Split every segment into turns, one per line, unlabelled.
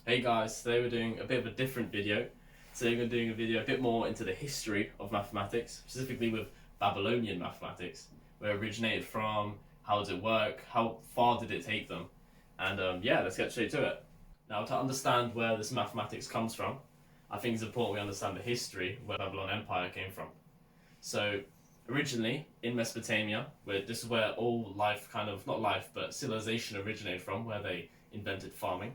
Hey guys, today we're doing a bit of a different video. Today we're doing a video a bit more into the history of mathematics, specifically with Babylonian mathematics, where it originated from, how does it work, how far did it take them, and yeah, let's get straight to it. Now, to understand where this mathematics comes from, I think it's important we understand the history where the Babylon Empire came from. So, originally in Mesopotamia, where this is where all life not life, but civilization originated from, where they invented farming,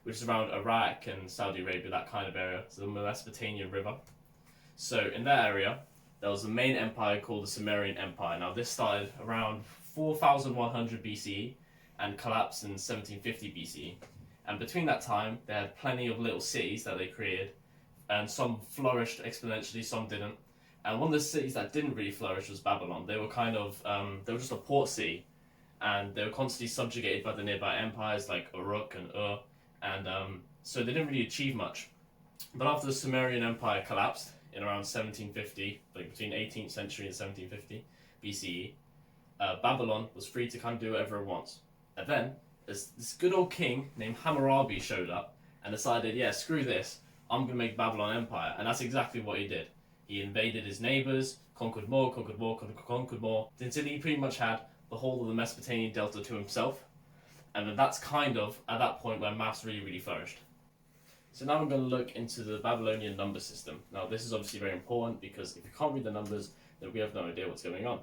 which is around Iraq and Saudi Arabia, that kind of area, so the Mesopotamian River. So in that area, there was a main empire called the Sumerian Empire. Now this started around 4100 BCE and collapsed in 1750 BCE. And between that time, they had plenty of little cities that they created, and some flourished exponentially, some didn't. And one of the cities that didn't really flourish was Babylon. They were they were just a port city, and they were constantly subjugated by the nearby empires like Uruk and Ur, and so they didn't really achieve much. But after the Sumerian Empire collapsed in around 1750, like between 18th century and 1750 BCE, Babylon was free to kind of do whatever it wants. And then this good old king named Hammurabi showed up and decided, yeah, screw this, I'm going to make Babylon Empire. And that's exactly what he did. He invaded his neighbors, conquered more, conquered more, until he pretty much had the whole of the Mesopotamian delta to himself. And then that's kind of at that point where maths really flourished. So now we're going to look into the Babylonian number system. Now this is obviously very important because if you can't read the numbers, then we have no idea what's going on.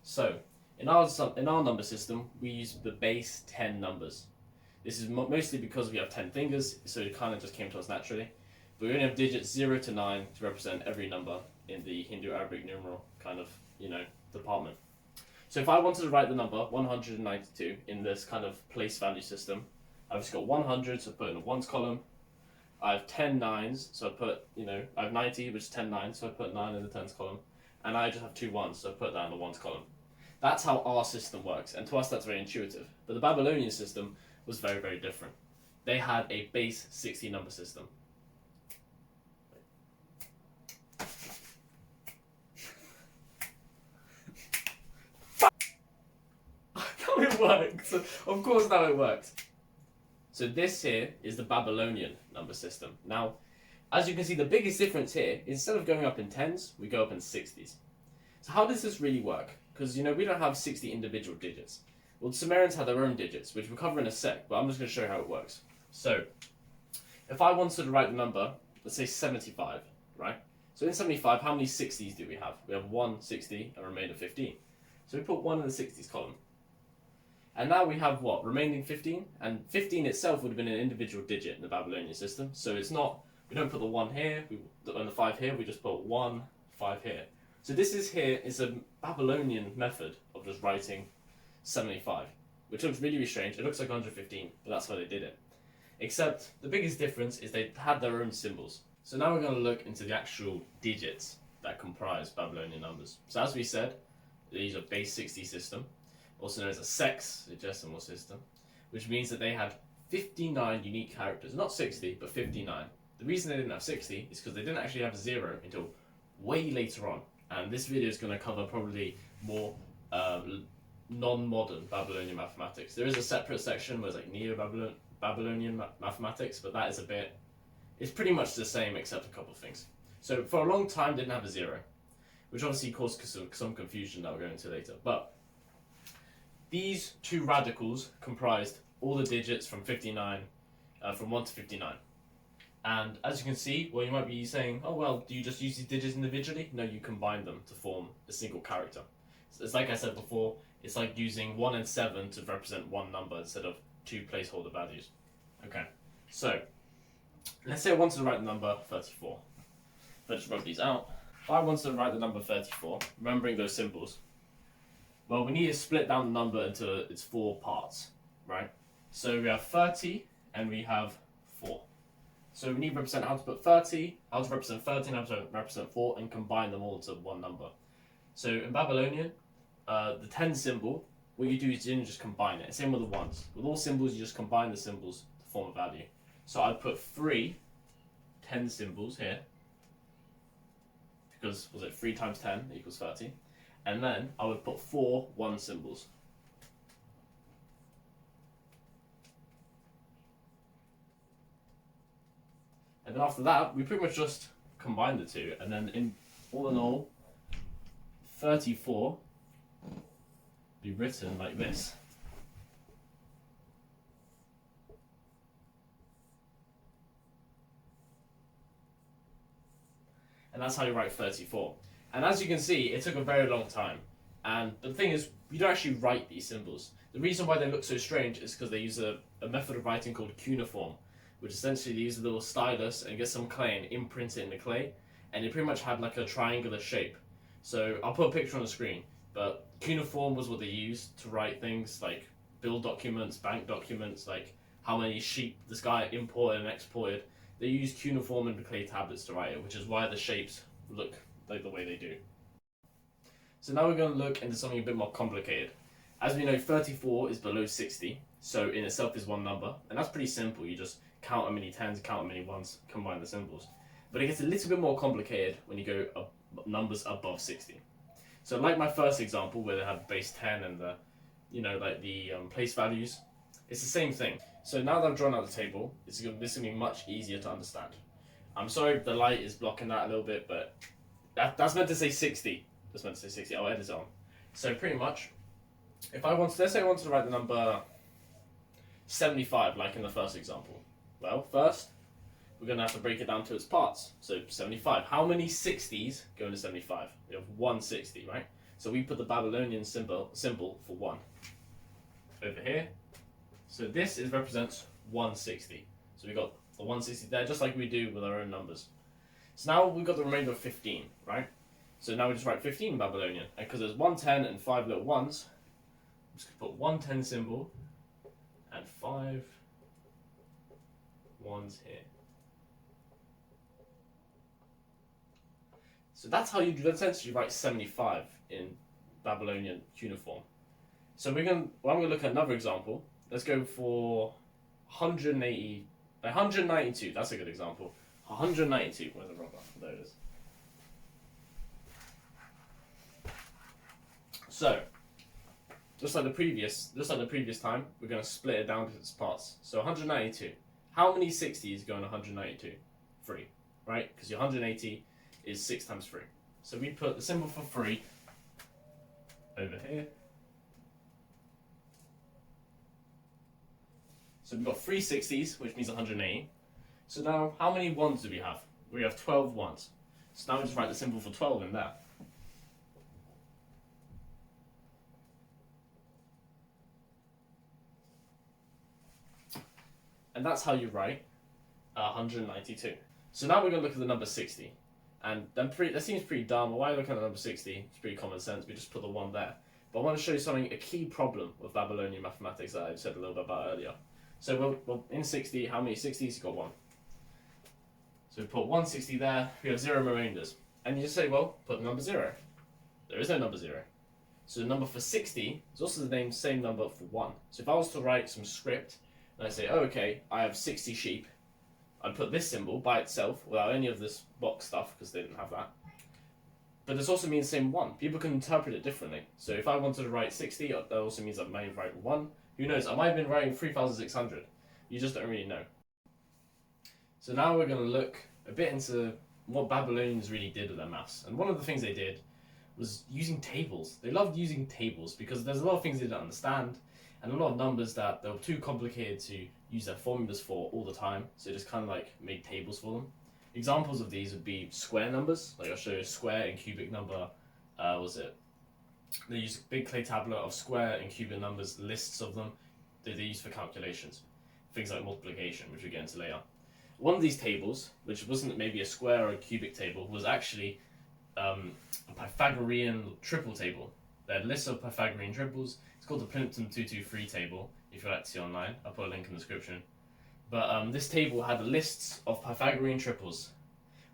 So in our number system, we use the base 10 numbers. This is mostly because we have 10 fingers, so it kind of just came to us naturally. But we only have digits 0 to 9 to represent every number in the Hindu Arabic numeral department. So if I wanted to write the number 192 in this kind of place value system, I've just got 100, so I put in the ones column. I have 10 nines, so I have 90, which is 10 nines, so I put 9 in the tens column. And I just have 2 ones, so I put that in the ones column. That's how our system works, and to us that's very intuitive. But the Babylonian system was very different. They had a base 60 number system. It works. Of course now it works. So this here is the Babylonian number system. Now, as you can see, the biggest difference here, instead of going up in tens, we go up in 60s. So how does this really work? Because, we don't have 60 individual digits. Well, the Sumerians had their own digits, which we'll cover in a sec, but I'm just going to show you how it works. So, if I wanted to write the number, let's say 75, right? So in 75, how many 60s do we have? We have 1 60 and a remainder 15. So we put 1 in the 60s column. And now we have what? Remaining 15? And 15 itself would have been an individual digit in the Babylonian system. So it's not, we don't put the 1 here, and the 5 here, we just put 1, 5 here. So this is a Babylonian method of just writing 75, which looks really strange. It looks like 115, but that's how they did it. Except the biggest difference is they had their own symbols. So now we're going to look into the actual digits that comprise Babylonian numbers. So as we said, they use a base 60 system, also known as a sexagesimal system, which means that they had 59 unique characters. Not 60, but 59. The reason they didn't have 60 is because they didn't actually have 0 until way later on. And this video is going to cover probably more non-modern Babylonian mathematics. There is a separate section where it's like Neo-Babylonian mathematics, but that is it's pretty much the same except a couple of things. So for a long time, they didn't have a 0, which obviously caused some confusion that we'll go into later. But these two radicals comprised all the digits from 59, from 1 to 59. And as you can see, well, you might be saying, oh, well, do you just use these digits individually? No, you combine them to form a single character. So it's like I said before, it's like using 1 and 7 to represent one number instead of 2 placeholder values. Okay, so let's say I wanted to write the number 34. If I just wrote these out, if I wanted to write the number 34, remembering those symbols, well, we need to split down the number into its 4 parts, right? So we have 30 and we have 4. So we need to represent how to put 30, how to represent 30, and how to represent 4, and combine them all into one number. So in Babylonian, the 10 symbol, what you do is you just combine it. Same with the ones. With all symbols, you just combine the symbols to form a value. So I'd put 3 10 symbols here, because, was it 3 times 10 equals 30? And then I would put 4 1 symbols. And then after that, we pretty much just combine the two. And then all in all, 34 be written like this. And that's how you write 34. And as you can see, it took a very long time. And the thing is, you don't actually write these symbols. The reason why they look so strange is because they use a method of writing called cuneiform, which essentially they use a little stylus and get some clay and imprint it in the clay, and it pretty much had like a triangular shape. So I'll put a picture on the screen, but cuneiform was what they used to write things like bill documents, bank documents, like how many sheep this guy imported and exported. They used cuneiform and clay tablets to write it, which is why the shapes look like the way they do. So now we're going to look into something a bit more complicated. As we know, 34 is below 60, so in itself is one number, and that's pretty simple. You just count how many tens, count how many ones, combine the symbols. But it gets a little bit more complicated when you go up numbers above 60. So like my first example where they have base 10 and the, place values, it's the same thing. So now that I've drawn out the table, this is going to be much easier to understand. I'm sorry if the light is blocking that a little bit, but that's meant to say 60. That's meant to say 60. I'll edit it on. So pretty much, if I want to, let's say I wanted to write the number 75, like in the first example. Well, first, we're going to have to break it down to its parts. So 75. How many 60s go into 75? We have 160, right? So we put the Babylonian symbol for 1 over here. So this represents 160. So we got the 160 there, just like we do with our own numbers. So now we've got the remainder of 15, right? So now we just write 15 Babylonian. And because there's 110 and 5 little ones, I'm just going to put 110 symbol and 5 ones here. So that's how you essentially write 75 in Babylonian cuneiform. So I'm going to look at another example. Let's go for 192. That's a good example. 192. Where's the rubber? There it is. So, just like the previous time, we're going to split it down into its parts. So 192. How many 60s go in 192? 3, right? Because your 180 is 6 times 3. So we put the symbol for 3 over here. So we've got 3 60s, which means 180. So now, how many ones do we have? We have 12 ones. So now we just write the symbol for 12 in there. And that's how you write 192. So now we're going to look at the number 60. And that seems pretty dumb. Why look at the number 60? It's pretty common sense. We just put the 1 there. But I want to show you a key problem with Babylonian mathematics that I said a little bit about earlier. So well, in 60, how many 60s? You got 1. So we put 160 there, we have 0 remainders. And you just say, well, put the number 0. There is no number 0. So the number for 60 is also the same number for 1. So if I was to write some script, and I say, oh, okay, I have 60 sheep, I'd put this symbol by itself without any of this box stuff, because they didn't have that. But this also means the same 1. People can interpret it differently. So if I wanted to write 60, that also means I may write 1. Who knows? I might have been writing 3,600. You just don't really know. So now we're going to look a bit into what Babylonians really did with their maths. And one of the things they did was using tables. They loved using tables because there's a lot of things they didn't understand and a lot of numbers that they were too complicated to use their formulas for all the time. So they just kind of like made tables for them. Examples of these would be square numbers. Like I'll show you square and cubic number. They use a big clay tablet of square and cubic numbers, lists of them that they use for calculations. Things like multiplication, which we get into later. One of these tables, which wasn't maybe a square or a cubic table, was actually a Pythagorean triple table. They had lists of Pythagorean triples. It's called the Plimpton 223 table, if you'd like to see online. I'll put a link in the description. But this table had lists of Pythagorean triples,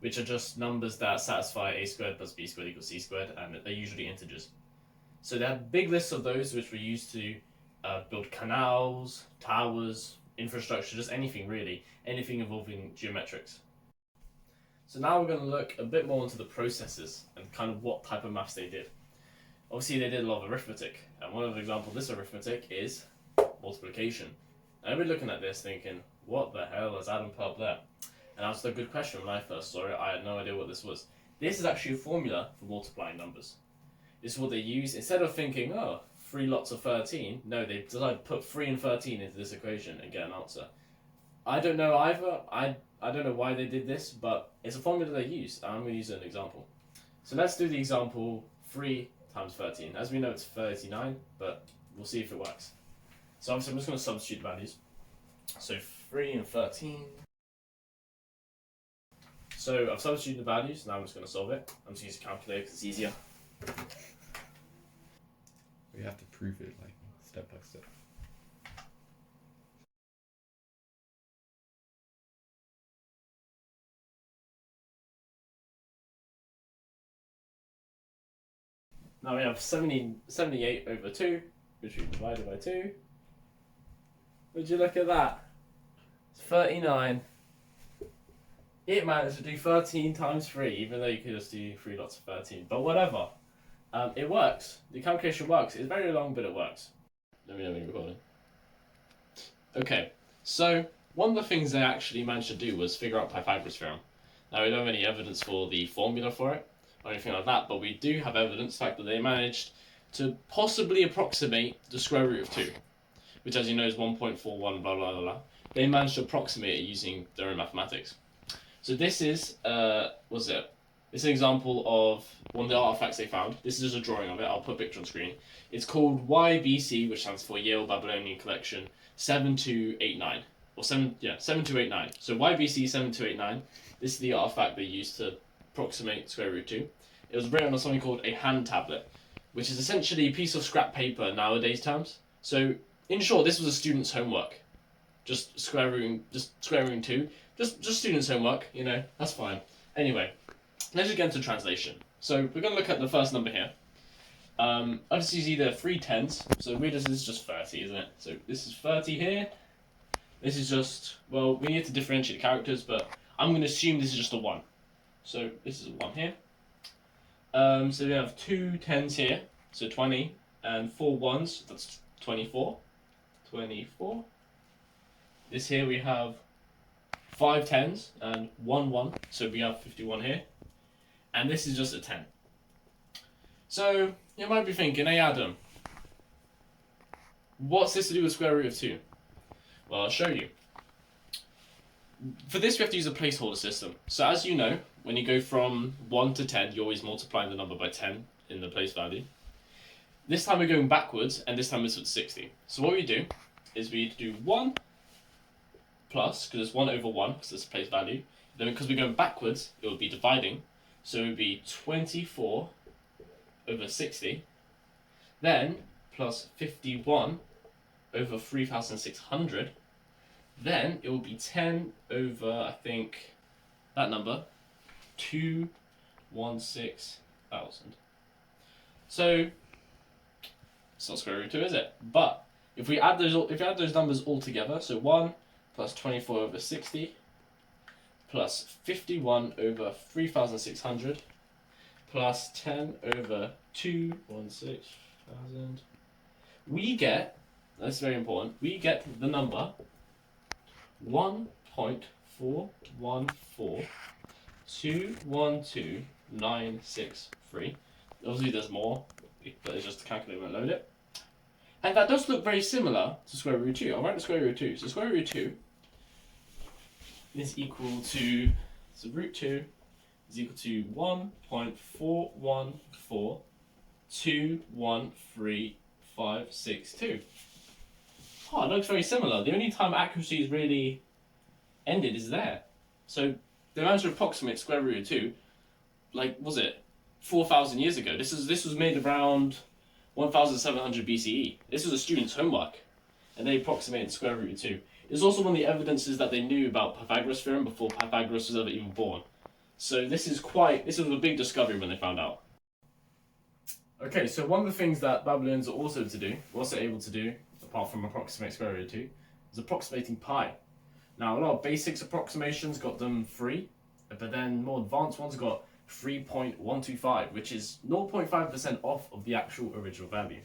which are just numbers that satisfy a squared plus b squared equals c squared, and they're usually integers. So they had big lists of those, which were used to build canals, towers, infrastructure, just anything really, anything involving geometrics. So now we're going to look a bit more into the processes and kind of what type of maths they did. Obviously they did a lot of arithmetic, and one of the examples of this arithmetic is multiplication. Now we're looking at this thinking, what the hell has Adam put up there? And that was a good question when I first saw it. I had no idea what this was. This is actually a formula for multiplying numbers. This is what they use. Instead of thinking, oh, 3 lots of 13, no, they decided to put 3 and 13 into this equation and get an answer. I don't know either. I don't know why they did this, but it's a formula they use, and I'm going to use an example. So let's do the example 3 times 13. As we know, it's 39, but we'll see if it works. So obviously I'm just going to substitute the values. So 3 and 13. So I've substituted the values, now I'm just going to solve it. I'm just using a calculator because it's easier.
We have to prove it like step by step.
Now we have 78 over 2, which we divided by 2. Would you look at that? It's 39. It managed to do 13 times 3, even though you could just do 3 lots of 13. But whatever. It works. The calculation works. It's very long, but it works. Let me know when you're recording. Okay, so one of the things they actually managed to do was figure out Pythagoras' theorem. Now we don't have any evidence for the formula for it, or anything like that, but we do have evidence, the fact that they managed to possibly approximate the square root of 2, which as you know is 1.41 blah blah blah blah. They managed to approximate it using their own mathematics. So this is, what's it? It's an example of one of the artifacts they found. This is just a drawing of it. I'll put a picture on screen. It's called YBC, which stands for Yale Babylonian Collection 7289. Or 7289. So YBC 7289. This is the artifact they used to approximate square root 2. It was written on something called a hand tablet, which is essentially a piece of scrap paper nowadays terms. So in short, this was a student's homework. Just square rooting 2. Just students' homework, you know, that's fine. Anyway, let's just get into translation. So we're going to look at the first number here. Obviously it's either 3 tens, so this is just 30, isn't it? So this is 30 here. This is just, well, we need to differentiate the characters, but I'm going to assume this is just a 1. So this is a 1 here. So we have 2 tens here, so 20, and 4 ones, that's 24. 24. This here we have 5 tens and 1 1, so we have 51 here. And this is just a 10. So you might be thinking, hey Adam, what's this to do with square root of 2? Well, I'll show you. For this we have to use a placeholder system. So as you know, when you go from 1 to 10, you're always multiplying the number by 10 in the place value. This time we're going backwards, and this time it's at 60. So what we do is we do 1 plus, because it's 1 over 1, because it's place value. Then because we're going backwards, it would be dividing. So it would be 24 over 60. Then plus 51 over 3,600. Then it will be 10 over, I think, that number, 216,000. So it's not square root 2, is it? But if we add those numbers all together, so 1 plus 24 over 60 plus 51 over 3,600 plus 10 over 216,000, we get, that's very important, we get the number 1.414212,963. Obviously there's more, but it's just the calculator won't load it. And that does look very similar to square root 2. I'll write the square root 2. So square root 2 is equal to, so root 2 is equal to 1.414213,562. Oh, it looks very similar. The only time accuracy is really ended is there. So they managed to approximate square root of 2, like, was it 4,000 years ago? This was made around 1,700 BCE. This was a student's homework, and they approximated square root of 2. It's also one of the evidences that they knew about Pythagoras' theorem before Pythagoras was ever even born. So this was a big discovery when they found out. Okay, so one of the things that Babylonians are also able to do, apart from approximate square root of 2, is approximating pi. Now, a lot of basics approximations got them 3, but then more advanced ones got 3.125, which is 0.5% off of the actual original value.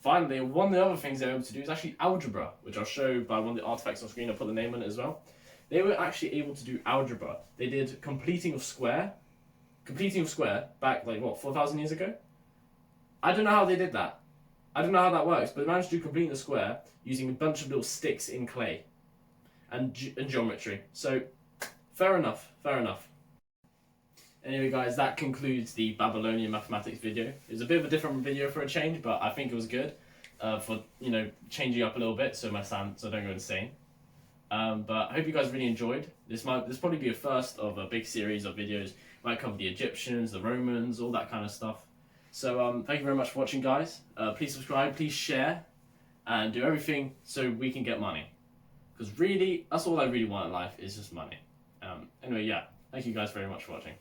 Finally, one of the other things they're able to do is actually algebra, which I'll show by one of the artifacts on screen. I'll put the name on it as well. They were actually able to do algebra. They did completing of square back like what 4,000 years ago. I don't know how they did that. I don't know how that works, but they managed to do completing the square using a bunch of little sticks in clay and geometry. So fair enough. Anyway guys, that concludes the Babylonian mathematics video. It was a bit of a different video for a change, but I think it was good for, you know, changing up a little bit so I don't go insane. But I hope you guys really enjoyed. This probably be a first of a big series of videos. Might cover the Egyptians, the Romans, all that kind of stuff. So thank you very much for watching, guys. Please subscribe, please share, and do everything so we can get money. Because really, that's all I really want in life is just money. Anyway, yeah, thank you guys very much for watching.